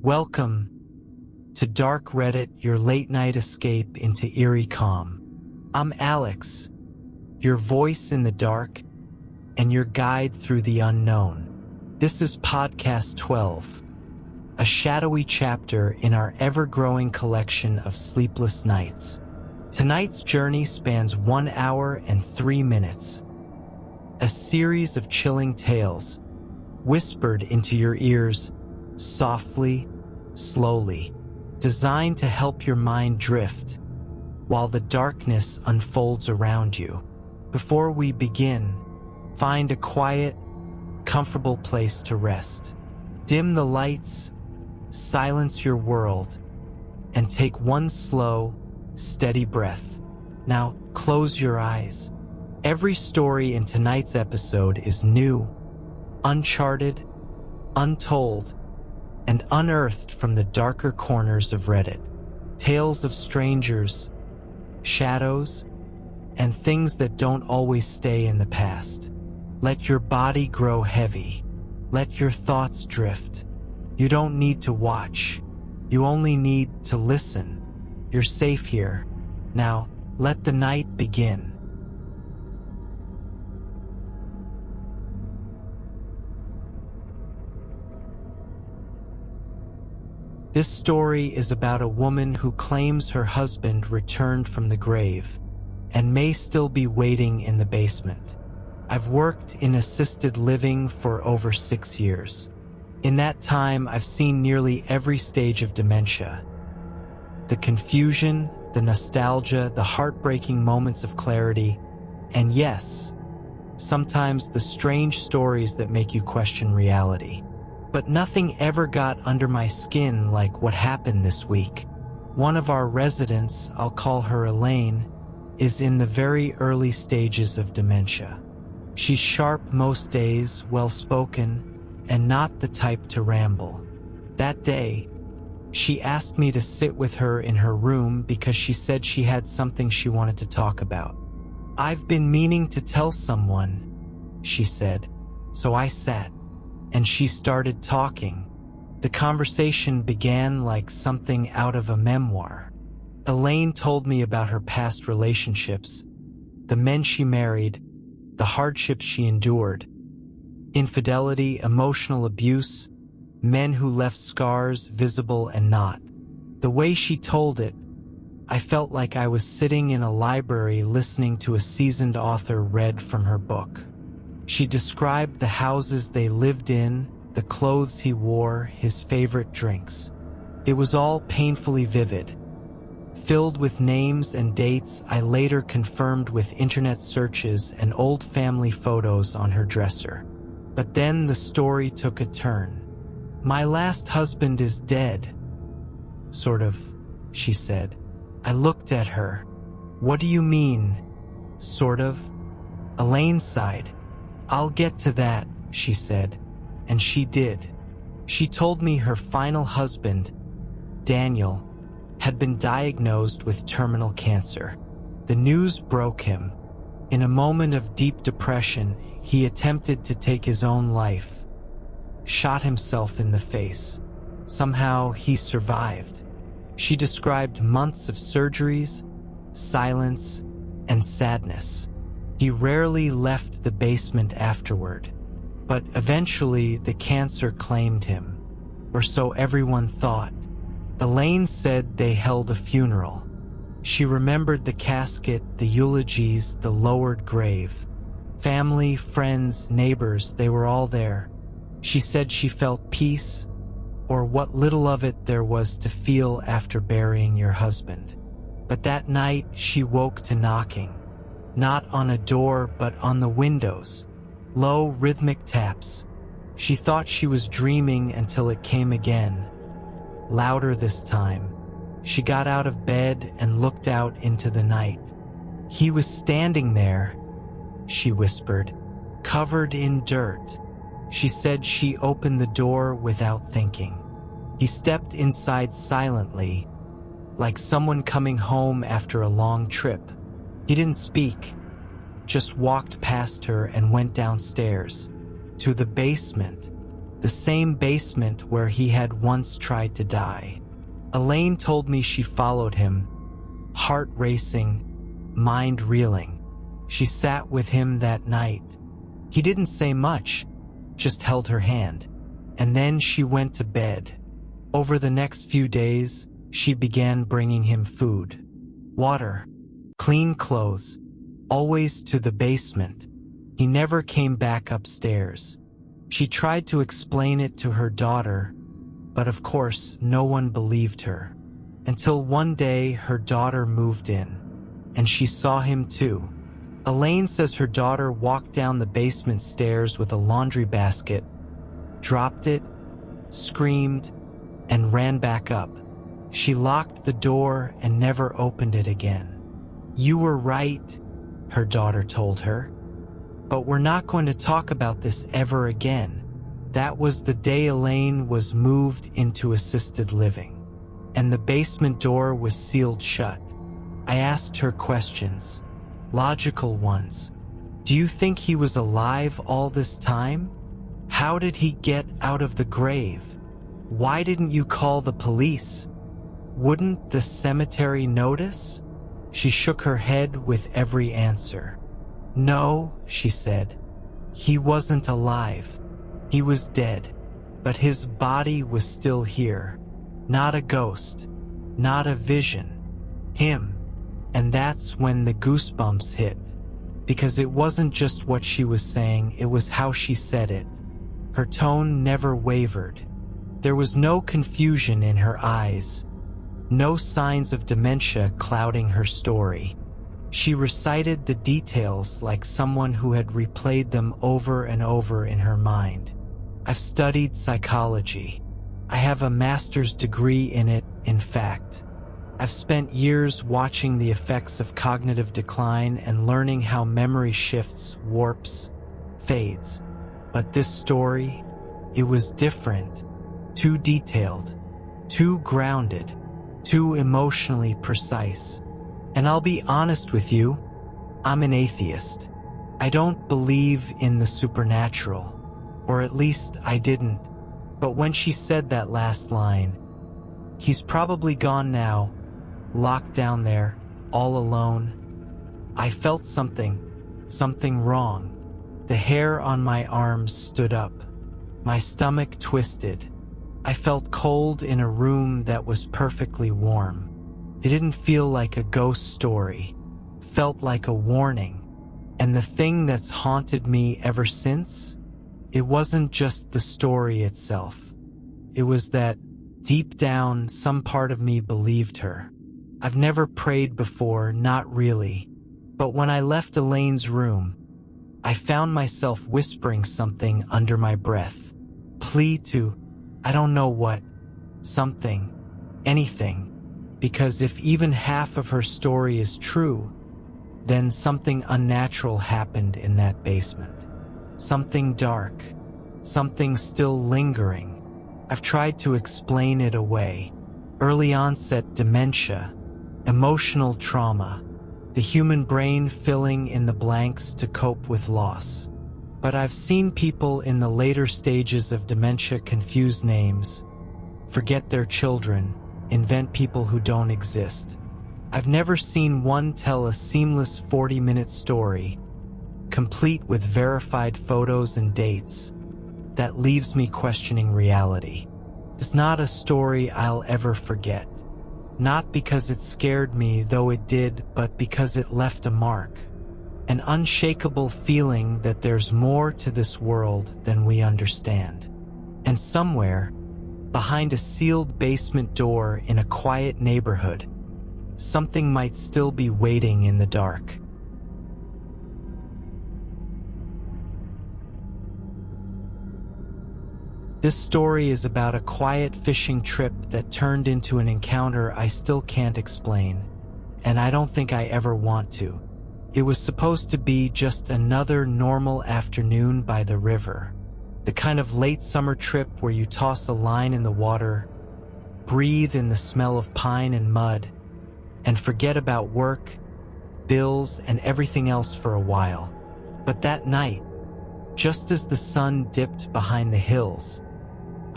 Welcome to Dark Reddit, your late-night escape into eerie calm. I'm Alex, your voice in the dark and your guide through the unknown. This is Podcast 12, a shadowy chapter in our ever-growing collection of sleepless nights. Tonight's journey spans 1 hour and 3 minutes. A series of chilling tales, whispered into your ears, softly, slowly, designed to help your mind drift while the darkness unfolds around you. Before we begin, find a quiet, comfortable place to rest. Dim the lights, silence your world, and take one slow, steady breath. Now, close your eyes. Every story in tonight's episode is new, uncharted, untold, and unearthed from the darker corners of Reddit. Tales of strangers, shadows, and things that don't always stay in the past. Let your body grow heavy. Let your thoughts drift. You don't need to watch. You only need to listen. You're safe here. Now, let the night begin. This story is about a woman who claims her husband returned from the grave and may still be waiting in the basement. I've worked in assisted living for over 6 years. In that time, I've seen nearly every stage of dementia. The confusion, the nostalgia, the heartbreaking moments of clarity, and yes, sometimes the strange stories that make you question reality. But nothing ever got under my skin like what happened this week. One of our residents, I'll call her Elaine, is in the very early stages of dementia. She's sharp most days, well-spoken, and not the type to ramble. That day, she asked me to sit with her in her room because she said she had something she wanted to talk about. "I've been meaning to tell someone," she said. So I sat, and she started talking. The conversation began like something out of a memoir. Elaine told me about her past relationships, the men she married, the hardships she endured, infidelity, emotional abuse, men who left scars visible and not. The way she told it, I felt like I was sitting in a library listening to a seasoned author read from her book. She described the houses they lived in, the clothes he wore, his favorite drinks. It was all painfully vivid, filled with names and dates I later confirmed with internet searches and old family photos on her dresser. But then the story took a turn. "My last husband is dead." "Sort of," she said. I looked at her. "What do you mean, sort of?" Elaine sighed. "I'll get to that," she said, and she did. She told me her final husband, Daniel, had been diagnosed with terminal cancer. The news broke him. In a moment of deep depression, he attempted to take his own life, shot himself in the face. Somehow, he survived. She described months of surgeries, silence, and sadness. He rarely left the basement afterward, but eventually the cancer claimed him, or so everyone thought. Elaine said they held a funeral. She remembered the casket, the eulogies, the lowered grave. Family, friends, neighbors, they were all there. She said she felt peace, or what little of it there was to feel after burying your husband. But that night she woke to knocking. Not on a door, but on the windows. Low, rhythmic taps. She thought she was dreaming until it came again. Louder this time. She got out of bed and looked out into the night. "He was standing there," she whispered, "covered in dirt." She said she opened the door without thinking. He stepped inside silently, like someone coming home after a long trip. He didn't speak, just walked past her and went downstairs, to the basement. the same basement where he had once tried to die. Elaine told me she followed him, heart racing, mind reeling. She sat with him that night. He didn't say much, just held her hand. And then she went to bed. Over the next few days, she began bringing him food, water, clean clothes, always to the basement. He never came back upstairs. She tried to explain it to her daughter, but of course no one believed her. Until one day her daughter moved in, and she saw him too. Elaine says her daughter walked down the basement stairs with a laundry basket, dropped it, screamed, and ran back up. She locked the door and never opened it again. "You were right," her daughter told her. "But we're not going to talk about this ever again." That was the day Elaine was moved into assisted living, and the basement door was sealed shut. I asked her questions, logical ones. Do you think he was alive all this time? How did he get out of the grave? Why didn't you call the police? Wouldn't the cemetery notice? She shook her head with every answer. "No," she said. "He wasn't alive. He was dead. But his body was still here. Not a ghost. Not a vision. Him." And that's when the goosebumps hit. Because it wasn't just what she was saying, it was how she said it. Her tone never wavered. There was no confusion in her eyes. No signs of dementia clouding her story. She recited the details like someone who had replayed them over and over in her mind. I've studied psychology. I have a master's degree in it, in fact. I've spent years watching the effects of cognitive decline and learning how memory shifts, warps, fades. But this story, it was different, too detailed, too grounded, too emotionally precise. And I'll be honest with you, I'm an atheist. I don't believe in the supernatural, or at least I didn't. But when she said that last line, "He's probably gone now, locked down there, all alone," I felt something wrong. The hair on my arms stood up. My stomach twisted. I felt cold in a room that was perfectly warm. It didn't feel like a ghost story. It felt like a warning. And the thing that's haunted me ever since, it wasn't just the story itself. It was that, deep down, some part of me believed her. I've never prayed before, not really. But when I left Elaine's room, I found myself whispering something under my breath. Plea to, I don't know what, something, anything. Because if even half of her story is true, then something unnatural happened in that basement. Something dark, something still lingering. I've tried to explain it away. Early onset dementia, emotional trauma, the human brain filling in the blanks to cope with loss. But I've seen people in the later stages of dementia confuse names, forget their children, invent people who don't exist. I've never seen one tell a seamless 40-minute story, complete with verified photos and dates, that leaves me questioning reality. It's not a story I'll ever forget. Not because it scared me, though it did, but because it left a mark. An unshakable feeling that there's more to this world than we understand. And somewhere, behind a sealed basement door in a quiet neighborhood, something might still be waiting in the dark. This story is about a quiet fishing trip that turned into an encounter I still can't explain, and I don't think I ever want to. It was supposed to be just another normal afternoon by the river, the kind of late summer trip where you toss a line in the water, breathe in the smell of pine and mud, and forget about work, bills, and everything else for a while. But that night, just as the sun dipped behind the hills,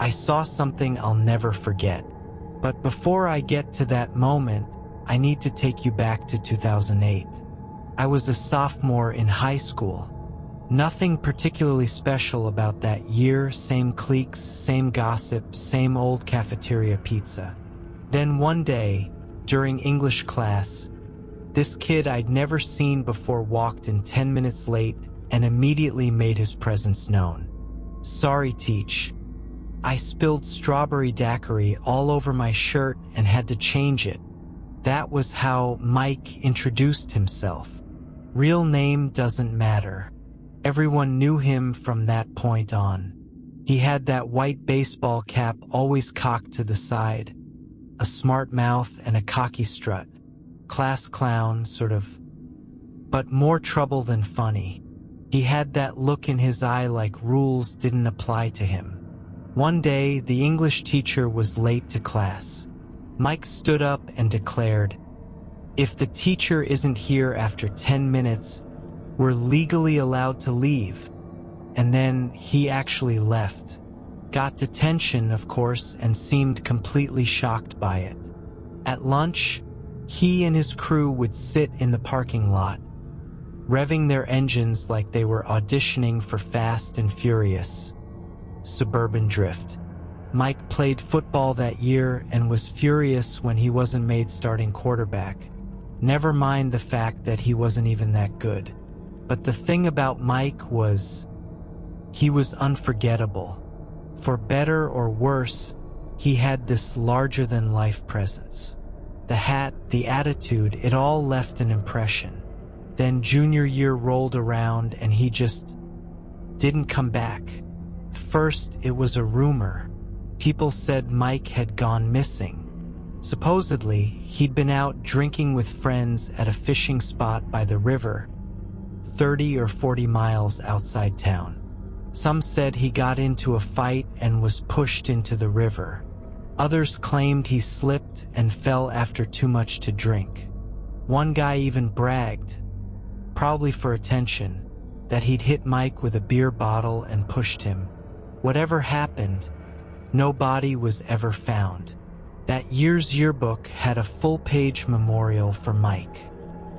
I saw something I'll never forget. But before I get to that moment, I need to take you back to 2008. I was a sophomore in high school. Nothing particularly special about that year, same cliques, same gossip, same old cafeteria pizza. Then one day, during English class, this kid I'd never seen before walked in 10 minutes late and immediately made his presence known. Sorry, teach. I spilled strawberry daiquiri all over my shirt and had to change it. That was how Mike introduced himself. Real name doesn't matter. Everyone knew him from that point on. He had that white baseball cap always cocked to the side, a smart mouth and a cocky strut. Class clown, sort of. But more trouble than funny. He had that look in his eye like rules didn't apply to him. One day, the English teacher was late to class. Mike stood up and declared, "If the teacher isn't here after 10 minutes, we're legally allowed to leave." And then he actually left. Got detention, of course, and seemed completely shocked by it. At lunch, he and his crew would sit in the parking lot, revving their engines like they were auditioning for Fast and Furious. Suburban drift. Mike played football that year and was furious when he wasn't made starting quarterback. Never mind the fact that he wasn't even that good. But the thing about Mike was, he was unforgettable. For better or worse, he had this larger-than-life presence. The hat, the attitude, it all left an impression. Then junior year rolled around and he just didn't come back. First, it was a rumor. People said Mike had gone missing. Supposedly, he'd been out drinking with friends at a fishing spot by the river, 30 or 40 miles outside town. Some said he got into a fight and was pushed into the river. Others claimed he slipped and fell after too much to drink. One guy even bragged, probably for attention, that he'd hit Mike with a beer bottle and pushed him. Whatever happened, no body was ever found. That year's yearbook had a full-page memorial for Mike.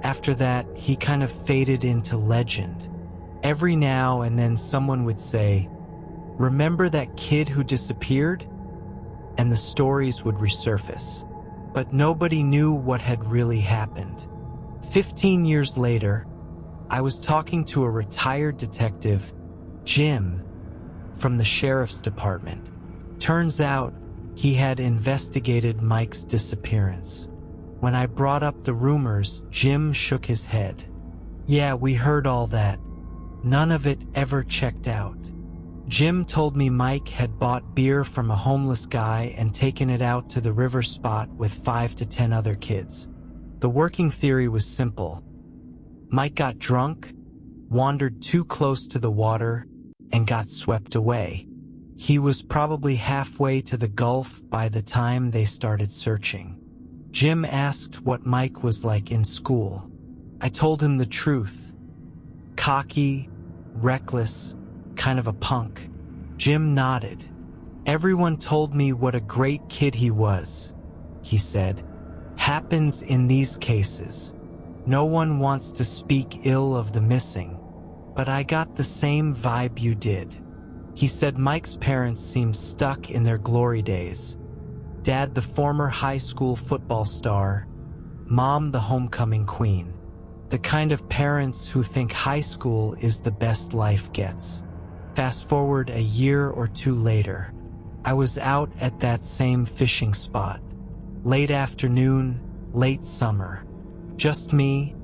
After that, he kind of faded into legend. Every now and then someone would say, "Remember that kid who disappeared?" And the stories would resurface. But nobody knew what had really happened. 15 years later, I was talking to a retired detective, Jim, from the sheriff's department. Turns out, he had investigated Mike's disappearance. When I brought up the rumors, Jim shook his head. "Yeah, we heard all that. None of it ever checked out." Jim told me Mike had bought beer from a homeless guy and taken it out to the river spot with 5 to 10 other kids. The working theory was simple. Mike got drunk, wandered too close to the water, and got swept away. He was probably halfway to the Gulf by the time they started searching. Jim asked what Mike was like in school. I told him the truth. Cocky, reckless, kind of a punk. Jim nodded. "Everyone told me what a great kid he was," he said. "Happens in these cases. No one wants to speak ill of the missing. But I got the same vibe you did." He said Mike's parents seemed stuck in their glory days. Dad, the former high school football star. Mom, the homecoming queen. The kind of parents who think high school is the best life gets. Fast forward a year or two later, I was out at that same fishing spot. Late afternoon, late summer. Just me,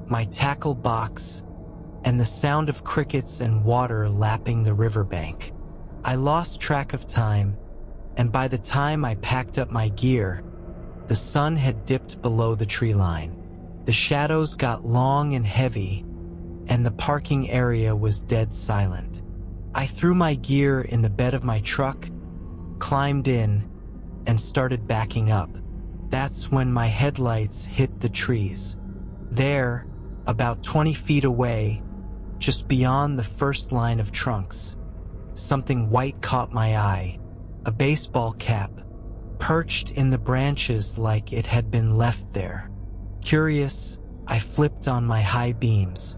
my tackle box, and the sound of crickets and water lapping the riverbank. I lost track of time, and by the time I packed up my gear, the sun had dipped below the tree line. The shadows got long and heavy, and the parking area was dead silent. I threw my gear in the bed of my truck, climbed in, and started backing up. That's when my headlights hit the trees. There, about 20 feet away, just beyond the first line of trunks, something white caught my eye. a baseball cap, perched in the branches like it had been left there. Curious, I flipped on my high beams.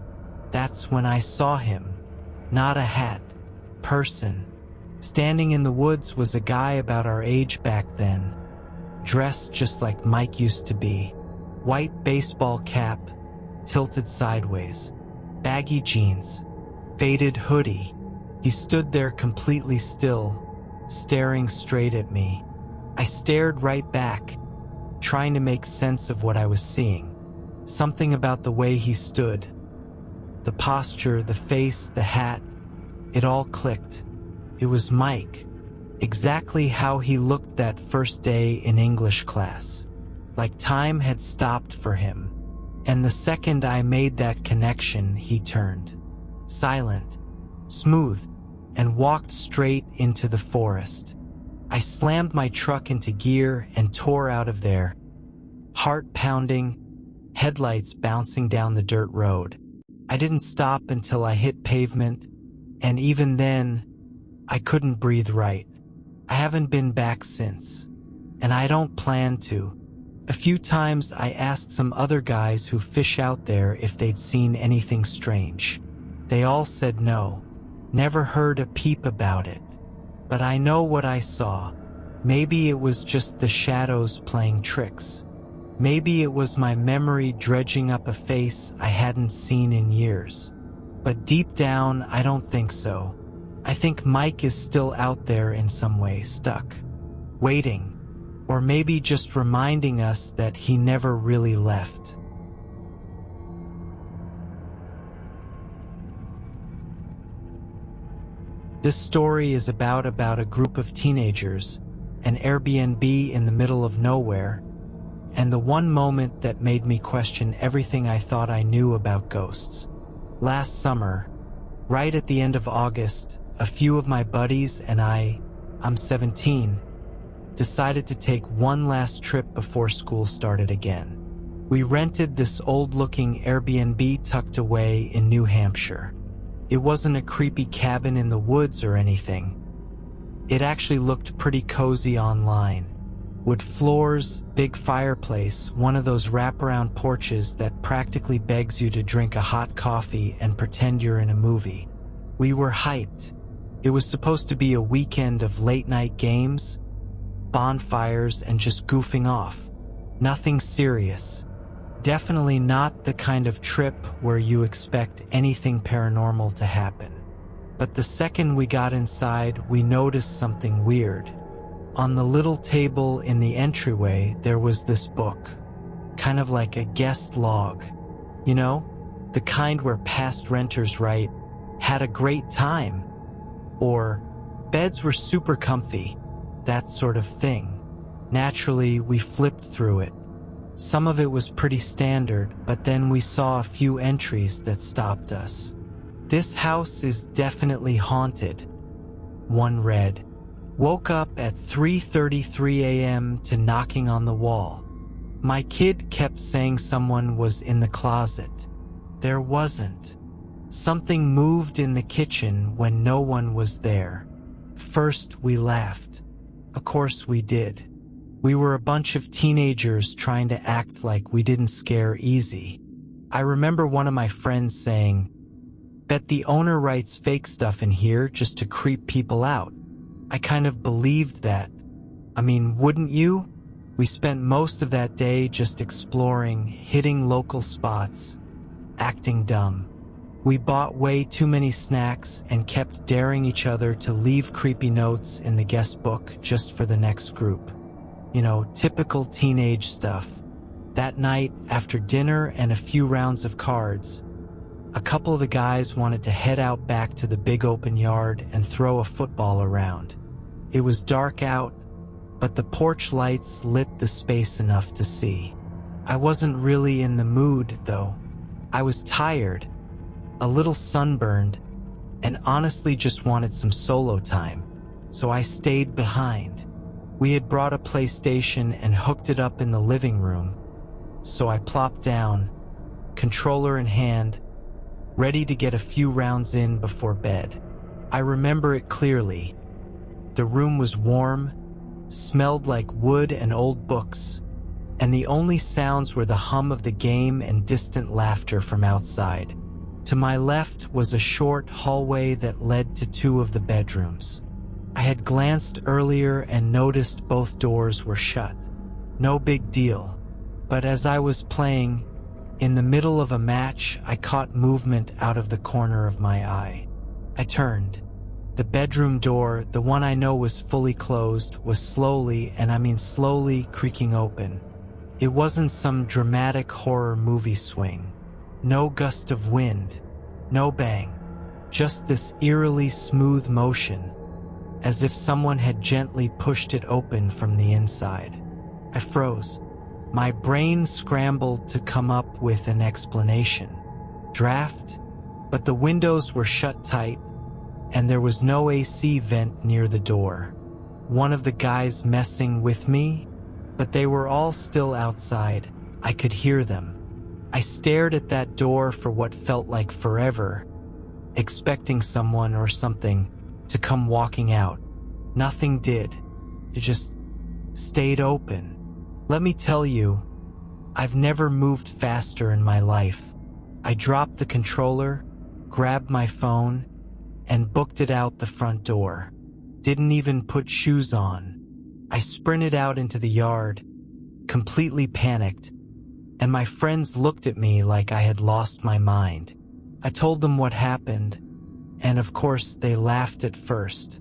That's when I saw him. Not a hat. Person. Standing in the woods was a guy about our age back then, dressed just like Mike used to be. White baseball cap, tilted sideways. Baggy jeans. Faded hoodie. He stood there completely still, staring straight at me. I stared right back, trying to make sense of what I was seeing. Something about the way he stood. The posture, the face, the hat. It all clicked. It was Mike. Exactly how he looked that first day in English class. Like time had stopped for him. And the second I made that connection, he turned. Silent, smooth, and walked straight into the forest. I slammed my truck into gear and tore out of there. Heart pounding, headlights bouncing down the dirt road. I didn't stop until I hit pavement, and even then, I couldn't breathe right. I haven't been back since, and I don't plan to. A few times I asked some other guys who fish out there if they'd seen anything strange. They all said no, never heard a peep about it. But I know what I saw. Maybe it was just the shadows playing tricks. Maybe it was my memory dredging up a face I hadn't seen in years. But deep down, I don't think so. I think Mike is still out there in some way, stuck, waiting, or maybe just reminding us that he never really left. This story is about a group of teenagers, an Airbnb in the middle of nowhere, and the one moment that made me question everything I thought I knew about ghosts. Last summer, right at the end of August, a few of my buddies and I'm 17, decided to take one last trip before school started again. We rented this old-looking Airbnb tucked away in New Hampshire. It wasn't a creepy cabin in the woods or anything. It actually looked pretty cozy online. Wood floors, big fireplace, one of those wraparound porches that practically begs you to drink a hot coffee and pretend you're in a movie. We were hyped. It was supposed to be a weekend of late-night games, bonfires, and just goofing off. Nothing serious. Definitely not the kind of trip where you expect anything paranormal to happen. But the second we got inside, we noticed something weird. On the little table in the entryway, there was this book, kind of like a guest log. You know, the kind where past renters write, "Had a great time," or "Beds were super comfy," that sort of thing. Naturally, we flipped through it. Some of it was pretty standard, but then we saw a few entries that stopped us. "This house is definitely haunted," one read. "Woke up at 3:33 a.m. to knocking on the wall. My kid kept saying someone was in the closet. There wasn't. Something moved in the kitchen when no one was there. First we laughed. Of course we did. We were a bunch of teenagers trying to act like we didn't scare easy. I remember one of my friends saying, "Bet the owner writes fake stuff in here just to creep people out." I kind of believed that. I mean, wouldn't you? We spent most of that day just exploring, hitting local spots, acting dumb. We bought way too many snacks and kept daring each other to leave creepy notes in the guest book just for the next group. You know, typical teenage stuff. That night, after dinner and a few rounds of cards, a couple of the guys wanted to head out back to the big open yard and throw a football around. It was dark out, but the porch lights lit the space enough to see. I wasn't really in the mood, though. I was tired, a little sunburned, and honestly just wanted some solo time, so I stayed behind. We had brought a PlayStation and hooked it up in the living room, so I plopped down, controller in hand, ready to get a few rounds in before bed. I remember it clearly. The room was warm, smelled like wood and old books, and the only sounds were the hum of the game and distant laughter from outside. To my left was a short hallway that led to two of the bedrooms. I had glanced earlier and noticed both doors were shut. No big deal, but as I was playing, in the middle of a match, I caught movement out of the corner of my eye. I turned. The bedroom door, the one I know was fully closed, was slowly, and I mean slowly, creaking open. It wasn't some dramatic horror movie swing. No gust of wind, no bang, just this eerily smooth motion, as if someone had gently pushed it open from the inside. I froze. My brain scrambled to come up with an explanation. Draft? But the windows were shut tight, and there was no AC vent near the door. One of the guys messing with me? But they were all still outside. I could hear them. I stared at that door for what felt like forever, expecting someone or something to come walking out. Nothing did. It just stayed open. Let me tell you, I've never moved faster in my life. I dropped the controller, grabbed my phone, and booked it out the front door. Didn't even put shoes on. I sprinted out into the yard, completely panicked, and my friends looked at me like I had lost my mind. I told them what happened, and of course they laughed at first,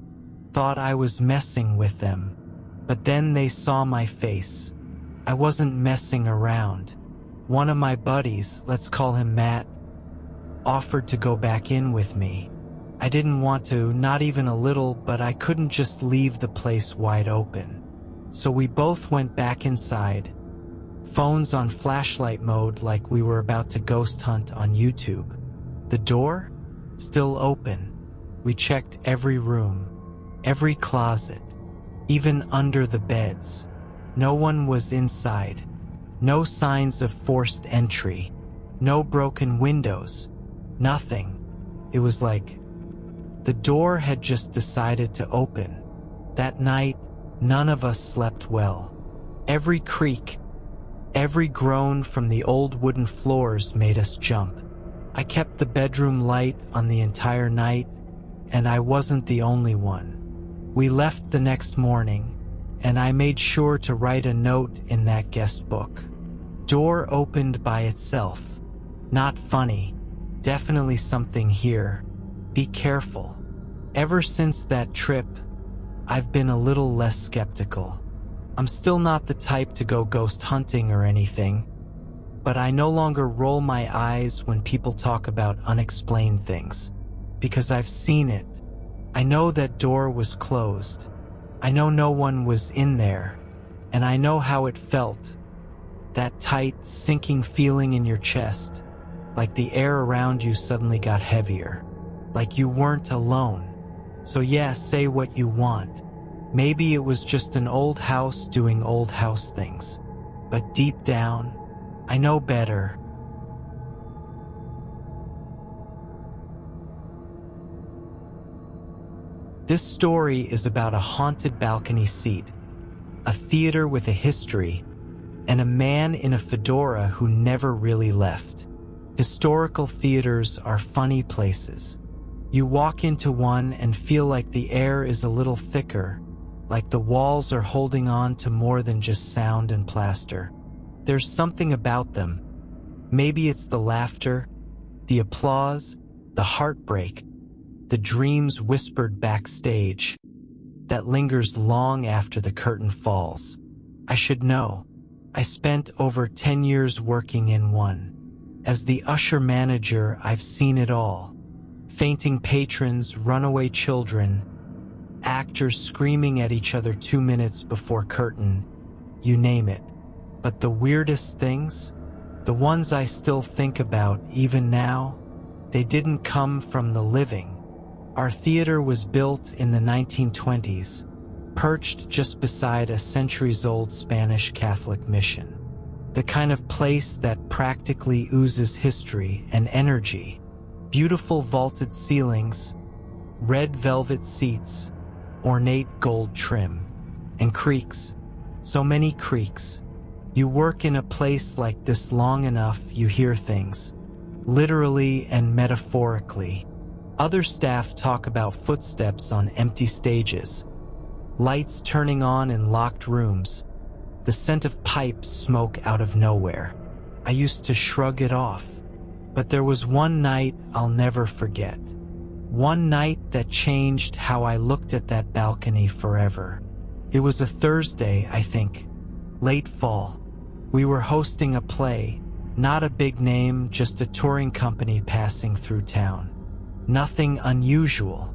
thought I was messing with them, but then they saw my face. I wasn't messing around. One of my buddies, let's call him Matt, offered to go back in with me. I didn't want to, not even a little, but I couldn't just leave the place wide open. So we both went back inside, phones on flashlight mode like we were about to ghost hunt on YouTube. The door? Still open. We checked every room, every closet, even under the beds. No one was inside. No signs of forced entry. No broken windows. Nothing. It was like the door had just decided to open. That night, none of us slept well. Every creak, every groan from the old wooden floors made us jump. I kept the bedroom light on the entire night, and I wasn't the only one. We left the next morning, and I made sure to write a note in that guest book. Door opened by itself. Not funny. Definitely something here. Be careful. Ever since that trip, I've been a little less skeptical. I'm still not the type to go ghost hunting or anything, but I no longer roll my eyes when people talk about unexplained things, because I've seen it. I know that door was closed. I know no one was in there, and I know how it felt. That tight, sinking feeling in your chest, like the air around you suddenly got heavier, like you weren't alone. So yeah, say what you want. Maybe it was just an old house doing old house things, but deep down, I know better. This story is about a haunted balcony seat, a theater with a history, and a man in a fedora who never really left. Historical theaters are funny places. You walk into one and feel like the air is a little thicker, like the walls are holding on to more than just sound and plaster. There's something about them. Maybe it's the laughter, the applause, the heartbreak, the dreams whispered backstage that lingers long after the curtain falls. I should know. I spent over 10 years working in one. As the usher manager, I've seen it all. Fainting patrons, runaway children, actors screaming at each other 2 minutes before curtain, you name it. But the weirdest things, the ones I still think about even now, they didn't come from the living. Our theater was built in the 1920s, perched just beside a centuries-old Spanish Catholic mission. The kind of place that practically oozes history and energy. Beautiful vaulted ceilings, red velvet seats, ornate gold trim. And creaks. So many creaks. You work in a place like this long enough, you hear things. Literally and metaphorically. Other staff talk about footsteps on empty stages, lights turning on in locked rooms, the scent of pipe smoke out of nowhere. I used to shrug it off. But there was one night I'll never forget. One night that changed how I looked at that balcony forever. It was a Thursday, I think, late fall. We were hosting a play, not a big name, just a touring company passing through town. Nothing unusual.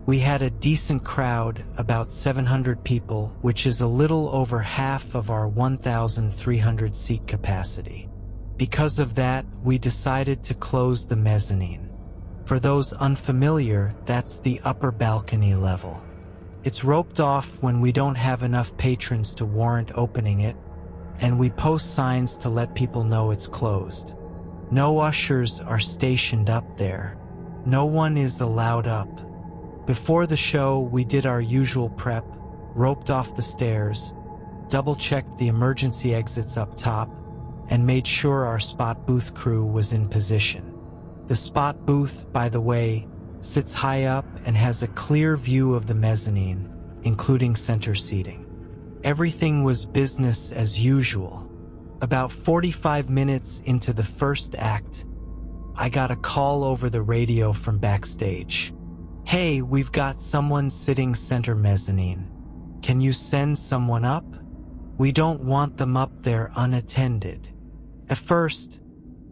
We had a decent crowd, about 700 people, which is a little over half of our 1,300 seat capacity. Because of that, we decided to close the mezzanine. For those unfamiliar, that's the upper balcony level. It's roped off when we don't have enough patrons to warrant opening it, and we post signs to let people know it's closed. No ushers are stationed up there. No one is allowed up. Before the show, we did our usual prep, roped off the stairs, double-checked the emergency exits up top, and made sure our spot booth crew was in position. The spot booth, by the way, sits high up and has a clear view of the mezzanine, including center seating. Everything was business as usual. About 45 minutes into the first act, I got a call over the radio from backstage. "Hey, we've got someone sitting center mezzanine. Can you send someone up? We don't want them up there unattended." At first,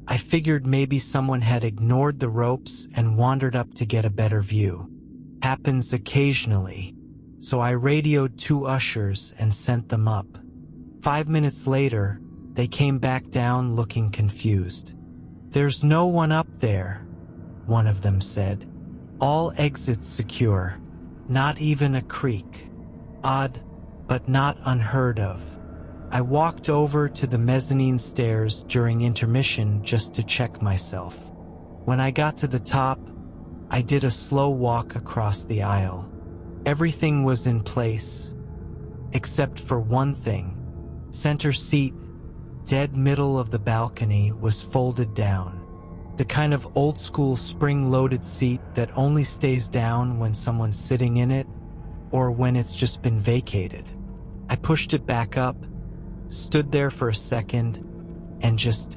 I figured maybe someone had ignored the ropes and wandered up to get a better view. Happens occasionally, so I radioed 2 ushers and sent them up. 5 minutes later, they came back down looking confused. "There's no one up there," one of them said. "All exits secure. Not even a creak." Odd, but not unheard of. I walked over to the mezzanine stairs during intermission just to check myself. When I got to the top, I did a slow walk across the aisle. Everything was in place, except for one thing. Center seat, dead middle of the balcony, was folded down. The kind of old-school spring-loaded seat that only stays down when someone's sitting in it or when it's just been vacated. I pushed it back up, stood there for a second, and just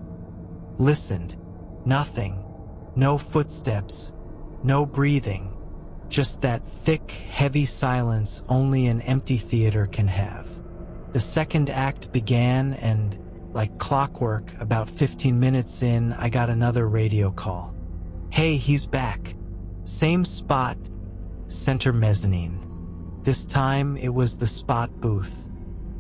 listened. Nothing. No footsteps. No breathing. Just that thick, heavy silence only an empty theater can have. The second act began and, like clockwork, about 15 minutes in, I got another radio call. "Hey, he's back. Same spot, center mezzanine." This time it was the spot booth.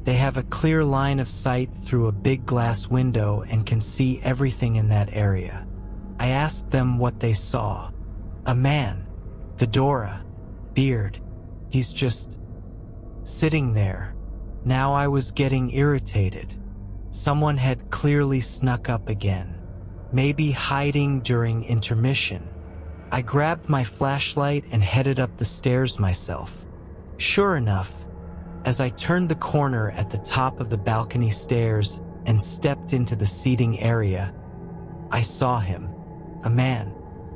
They have a clear line of sight through a big glass window and can see everything in that area. I asked them what they saw. A man, fedora, beard. He's just sitting there. Now I was getting irritated. Someone had clearly snuck up again, maybe hiding during intermission. I grabbed my flashlight and headed up the stairs myself. Sure enough, as I turned the corner at the top of the balcony stairs and stepped into the seating area, I saw him. A man,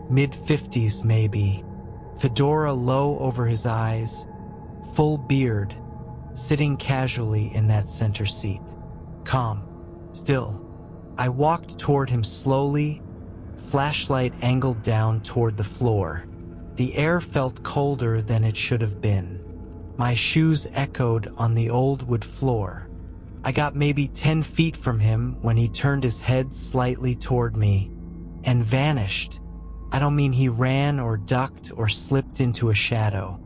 mid-50s maybe, fedora low over his eyes, full beard, sitting casually in that center seat. Calm. Still. I walked toward him slowly, flashlight angled down toward the floor. The air felt colder than it should have been. My shoes echoed on the old wood floor. I got maybe 10 feet from him when he turned his head slightly toward me and vanished. I don't mean he ran or ducked or slipped into a shadow.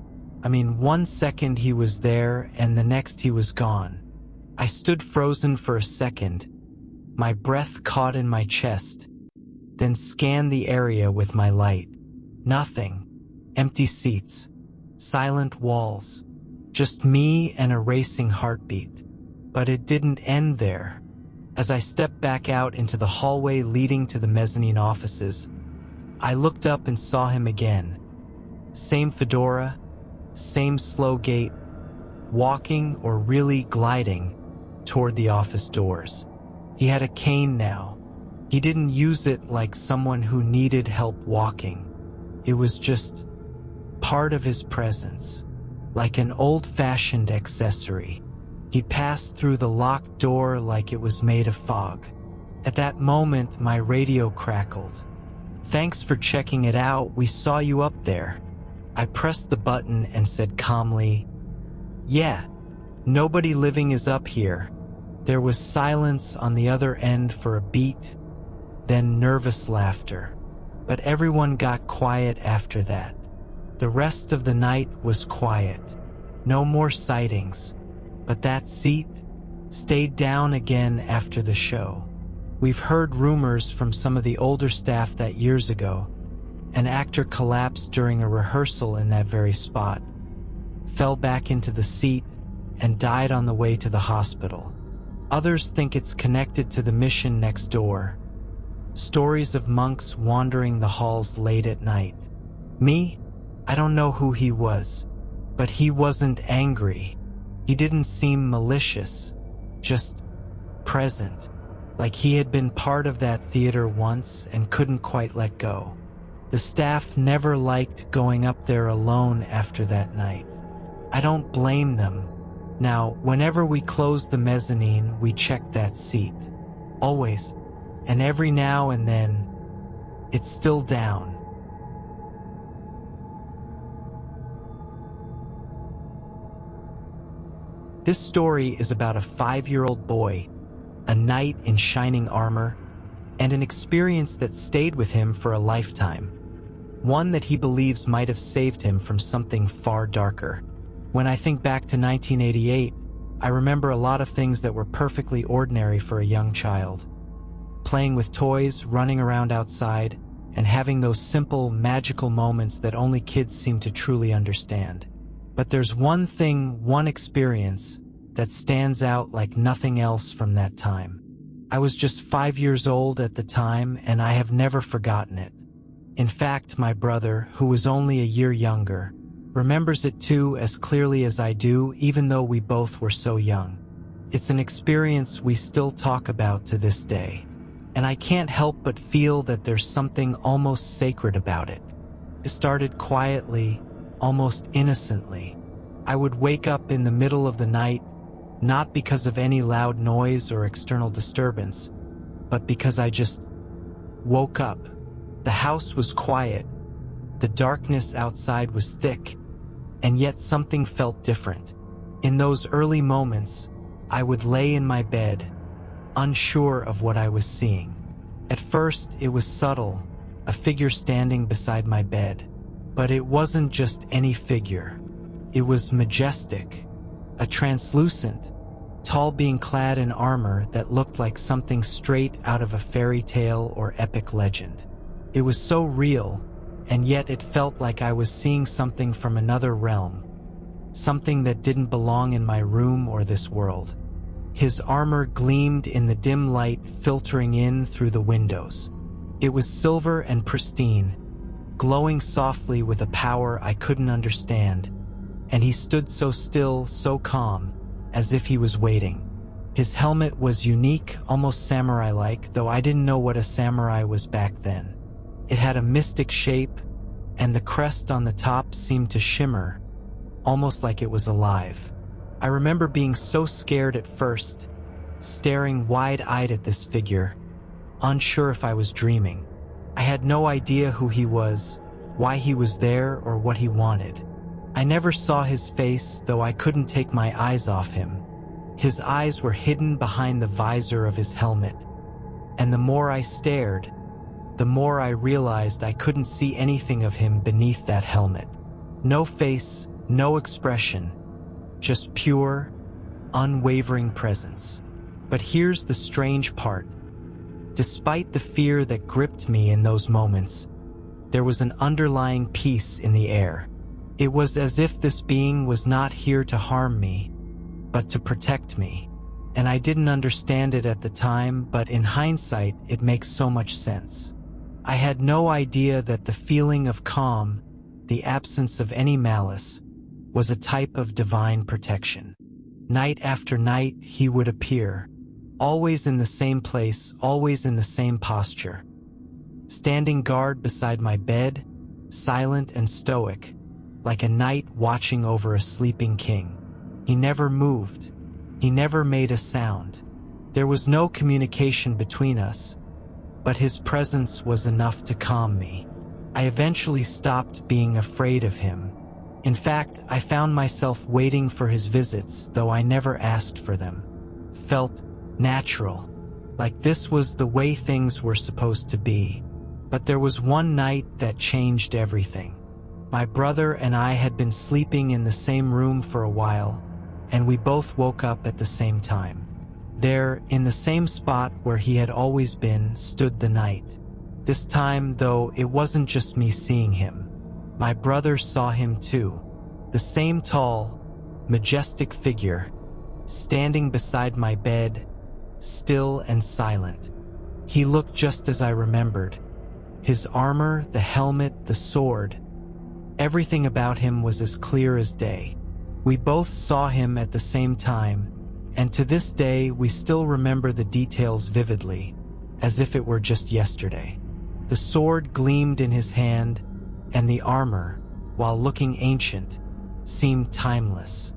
I mean 1 second he was there and the next he was gone. I stood frozen for a second, my breath caught in my chest, then scanned the area with my light. Nothing. Empty seats. Silent walls. Just me and a racing heartbeat. But it didn't end there. As I stepped back out into the hallway leading to the mezzanine offices, I looked up and saw him again. Same fedora, same slow gait, walking or really gliding toward the office doors. He had a cane now. He didn't use it like someone who needed help walking. It was just part of his presence, like an old-fashioned accessory. He passed through the locked door like it was made of fog. At that moment, my radio crackled. "Thanks for checking it out. We saw you up there." I pressed the button and said calmly, "Yeah, nobody living is up here." There was silence on the other end for a beat, then nervous laughter. But everyone got quiet after that. The rest of the night was quiet. No more sightings. But that seat stayed down again after the show. We've heard rumors from some of the older staff that years ago, an actor collapsed during a rehearsal in that very spot, fell back into the seat, and died on the way to the hospital. Others think it's connected to the mission next door. Stories of monks wandering the halls late at night. Me? I don't know who he was, but he wasn't angry. He didn't seem malicious, just present, like he had been part of that theater once and couldn't quite let go. The staff never liked going up there alone after that night. I don't blame them. Now, whenever we close the mezzanine, we check that seat. Always. And every now and then, it's still down. This story is about a 5-year-old boy, a knight in shining armor, and an experience that stayed with him for a lifetime. One that he believes might have saved him from something far darker. When I think back to 1988, I remember a lot of things that were perfectly ordinary for a young child. Playing with toys, running around outside, and having those simple, magical moments that only kids seem to truly understand. But there's one thing, one experience, that stands out like nothing else from that time. I was just 5 years old at the time, and I have never forgotten it. In fact, my brother, who was only a year younger, remembers it too as clearly as I do, even though we both were so young. It's an experience we still talk about to this day. And I can't help but feel that there's something almost sacred about it. It started quietly, almost innocently. I would wake up in the middle of the night, not because of any loud noise or external disturbance, but because I just woke up. The house was quiet. The darkness outside was thick, and yet something felt different. In those early moments, I would lay in my bed, unsure of what I was seeing. At first, it was subtle, a figure standing beside my bed. But it wasn't just any figure. It was majestic, a translucent, tall being clad in armor that looked like something straight out of a fairy tale or epic legend. It was so real, and yet it felt like I was seeing something from another realm, something that didn't belong in my room or this world. His armor gleamed in the dim light filtering in through the windows. It was silver and pristine, glowing softly with a power I couldn't understand, and he stood so still, so calm, as if he was waiting. His helmet was unique, almost samurai-like, though I didn't know what a samurai was back then. It had a mystic shape, and the crest on the top seemed to shimmer, almost like it was alive. I remember being so scared at first, staring wide-eyed at this figure, unsure if I was dreaming. I had no idea who he was, why he was there, or what he wanted. I never saw his face, though I couldn't take my eyes off him. His eyes were hidden behind the visor of his helmet, and the more I stared, the more I realized I couldn't see anything of him beneath that helmet. No face, no expression, just pure, unwavering presence. But here's the strange part. Despite the fear that gripped me in those moments, there was an underlying peace in the air. It was as if this being was not here to harm me, but to protect me. And I didn't understand it at the time, but in hindsight, it makes so much sense. I had no idea that the feeling of calm, the absence of any malice, was a type of divine protection. Night after night, he would appear, always in the same place, always in the same posture, standing guard beside my bed, silent and stoic, like a knight watching over a sleeping king. He never moved. He never made a sound. There was no communication between us, but his presence was enough to calm me. I eventually stopped being afraid of him. In fact, I found myself waiting for his visits, though I never asked for them. Felt natural, like this was the way things were supposed to be. But there was one night that changed everything. My brother and I had been sleeping in the same room for a while, and we both woke up at the same time. There, in the same spot where he had always been, stood the knight. This time, though, it wasn't just me seeing him. My brother saw him too. The same tall, majestic figure, standing beside my bed, still and silent. He looked just as I remembered. His armor, the helmet, the sword, everything about him was as clear as day. We both saw him at the same time, and to this day we still remember the details vividly, as if it were just yesterday. The sword gleamed in his hand, and the armor, while looking ancient, seemed timeless.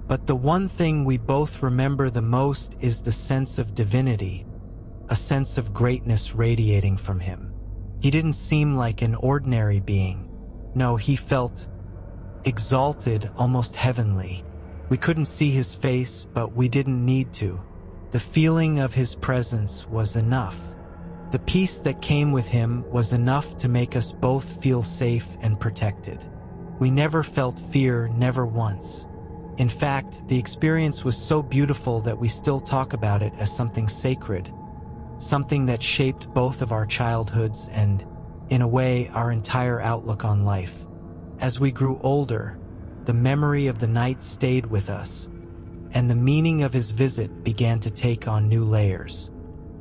But the one thing we both remember the most is the sense of divinity, a sense of greatness radiating from him. He didn't seem like an ordinary being. No, he felt exalted, almost heavenly. We couldn't see his face, but we didn't need to. The feeling of his presence was enough. The peace that came with him was enough to make us both feel safe and protected. We never felt fear, never once. In fact, the experience was so beautiful that we still talk about it as something sacred, something that shaped both of our childhoods and, in a way, our entire outlook on life. As we grew older, the memory of the night stayed with us, and the meaning of his visit began to take on new layers.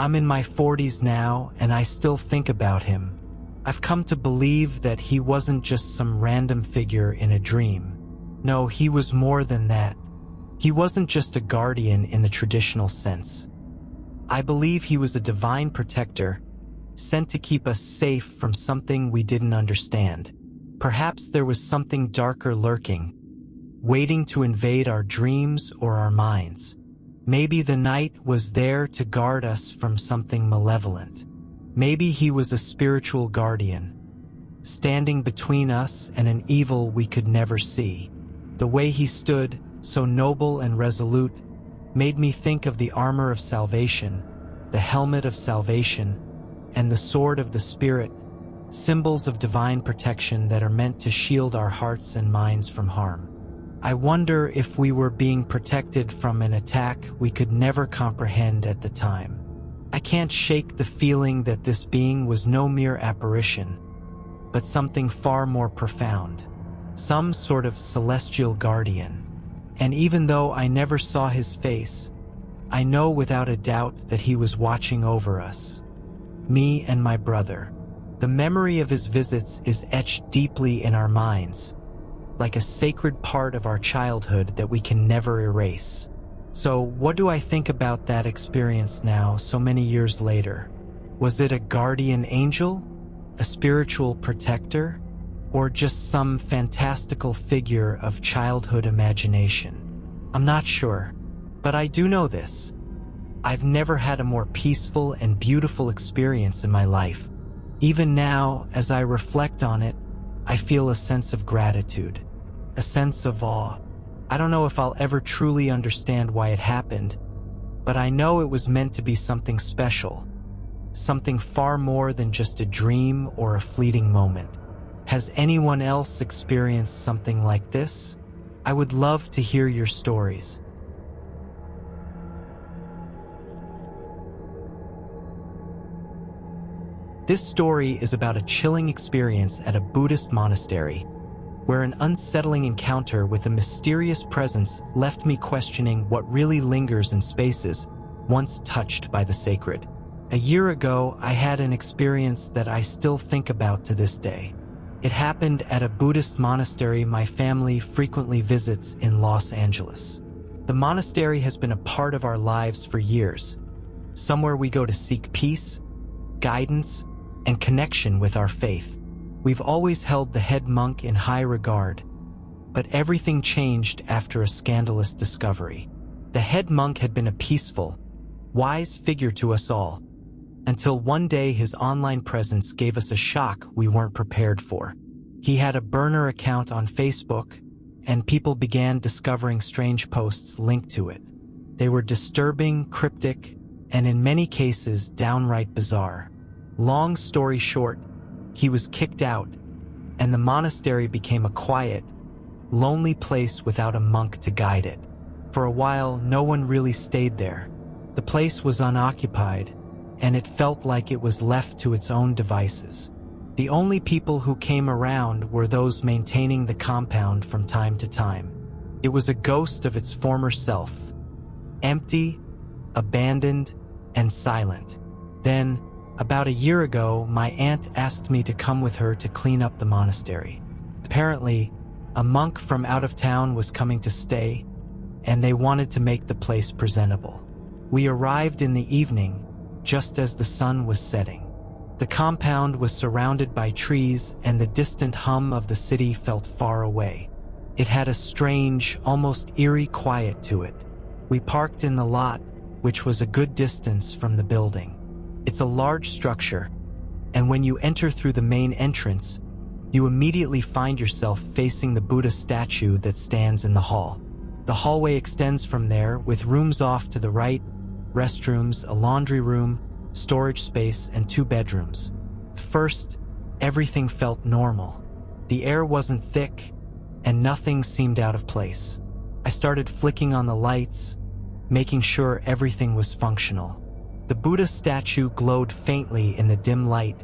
I'm in my 40s now, and I still think about him. I've come to believe that he wasn't just some random figure in a dream. No, he was more than that. He wasn't just a guardian in the traditional sense. I believe he was a divine protector, sent to keep us safe from something we didn't understand. Perhaps there was something darker lurking, waiting to invade our dreams or our minds. Maybe the night was there to guard us from something malevolent. Maybe he was a spiritual guardian, standing between us and an evil we could never see. The way he stood, so noble and resolute, made me think of the armor of salvation, the helmet of salvation, and the sword of the Spirit, symbols of divine protection that are meant to shield our hearts and minds from harm. I wonder if we were being protected from an attack we could never comprehend at the time. I can't shake the feeling that this being was no mere apparition, but something far more profound, some sort of celestial guardian. And even though I never saw his face, I know without a doubt that he was watching over us, me and my brother. The memory of his visits is etched deeply in our minds, like a sacred part of our childhood that we can never erase. So, what do I think about that experience now, so many years later? Was it a guardian angel, a spiritual protector, or just some fantastical figure of childhood imagination? I'm not sure, but I do know this. I've never had a more peaceful and beautiful experience in my life. Even now, as I reflect on it, I feel a sense of gratitude, a sense of awe. I don't know if I'll ever truly understand why it happened, but I know it was meant to be something special, something far more than just a dream or a fleeting moment. Has anyone else experienced something like this? I would love to hear your stories. This story is about a chilling experience at a Buddhist monastery, where an unsettling encounter with a mysterious presence left me questioning what really lingers in spaces once touched by the sacred. A year ago, I had an experience that I still think about to this day. It happened at a Buddhist monastery my family frequently visits in Los Angeles. The monastery has been a part of our lives for years, somewhere we go to seek peace, guidance, and connection with our faith. We've always held the head monk in high regard, but everything changed after a scandalous discovery. The head monk had been a peaceful, wise figure to us all, until one day his online presence gave us a shock we weren't prepared for. He had a burner account on Facebook, and people began discovering strange posts linked to it. They were disturbing, cryptic, and in many cases downright bizarre. Long story short, he was kicked out, and the monastery became a quiet, lonely place without a monk to guide it. For a while, no one really stayed there. The place was unoccupied, and it felt like it was left to its own devices. The only people who came around were those maintaining the compound from time to time. It was a ghost of its former self, empty, abandoned, and silent. Then, about a year ago, my aunt asked me to come with her to clean up the monastery. Apparently, a monk from out of town was coming to stay, and they wanted to make the place presentable. We arrived in the evening, just as the sun was setting. The compound was surrounded by trees, and the distant hum of the city felt far away. It had a strange, almost eerie quiet to it. We parked in the lot, which was a good distance from the building. It's a large structure, and when you enter through the main entrance, you immediately find yourself facing the Buddha statue that stands in the hall. The hallway extends from there, with rooms off to the right, restrooms, a laundry room, storage space, and 2 bedrooms. First, everything felt normal. The air wasn't thick, and nothing seemed out of place. I started flicking on the lights, making sure everything was functional. The Buddha statue glowed faintly in the dim light,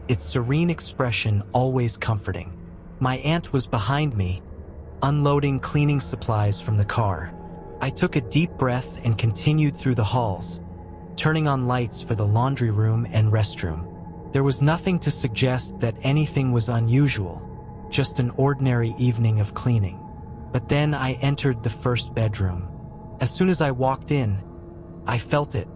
its serene expression always comforting. My aunt was behind me, unloading cleaning supplies from the car. I took a deep breath and continued through the halls, turning on lights for the laundry room and restroom. There was nothing to suggest that anything was unusual, just an ordinary evening of cleaning. But then I entered the first bedroom. As soon as I walked in, I felt it,